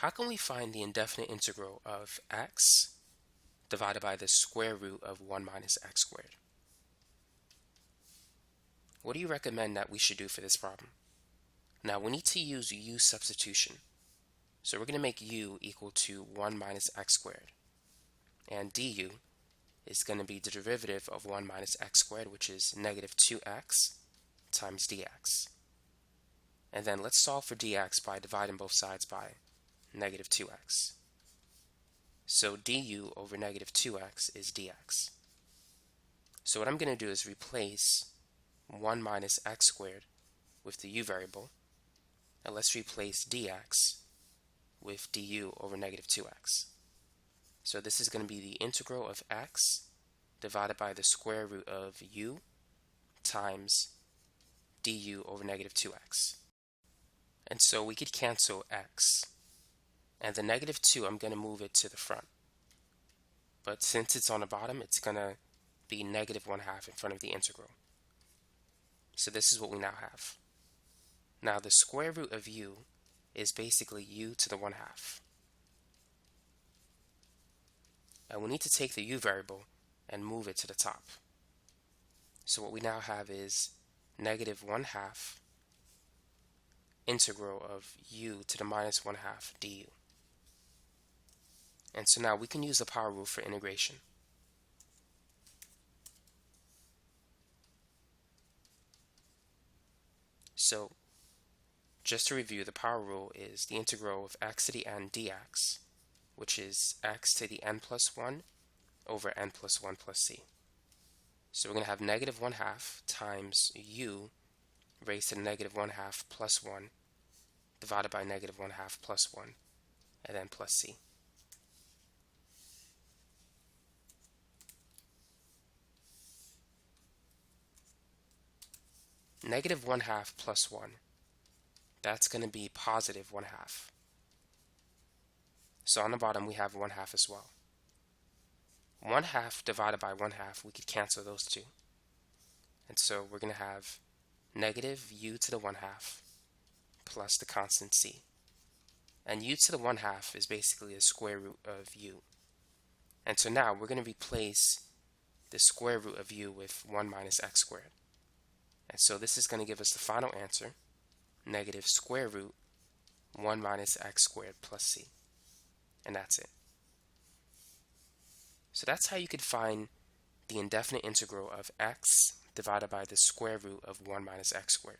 How can we find the indefinite integral of x divided by the square root of 1 minus x squared? What do you recommend that we should do for this problem? Now we need to use u-substitution. So we're going to make u equal to 1 minus x squared. And du is going to be the derivative of 1 minus x squared, which is negative 2x times dx. And then let's solve for dx by dividing both sides by negative 2x. So du over negative 2x is dx. So what I'm going to do is replace 1 minus x squared with the u variable, and let's replace dx with du over negative 2x. So this is going to be the integral of x divided by the square root of u times du over negative 2x. And so we could cancel x. And the negative 2, I'm going to move it to the front. But since it's on the bottom, it's going to be negative 1/2 in front of the integral. So this is what we now have. Now the square root of u is basically u to the 1/2. And we need to take the u variable and move it to the top. So what we now have is negative 1/2 integral of u to the minus 1/2 du. And so now we can use the power rule for integration. So just to review, the power rule is the integral of x to the n dx, which is x to the n plus 1 over n plus 1 plus c. So we're going to have negative 1/2 times u raised to the negative 1/2 plus 1 divided by negative 1/2 plus 1 and then plus c. Negative 1/2 plus 1, that's going to be positive 1/2. So on the bottom we have 1/2 as well. 1/2 divided by 1/2, we could cancel those two. And so we're going to have negative u to the 1/2 plus the constant c. And u to the 1/2 is basically the square root of u. And so now we're going to replace the square root of u with 1 minus x squared. And so this is going to give us the final answer, negative square root 1 minus x squared plus c. And that's it. So that's how you could find the indefinite integral of x divided by the square root of 1 minus x squared.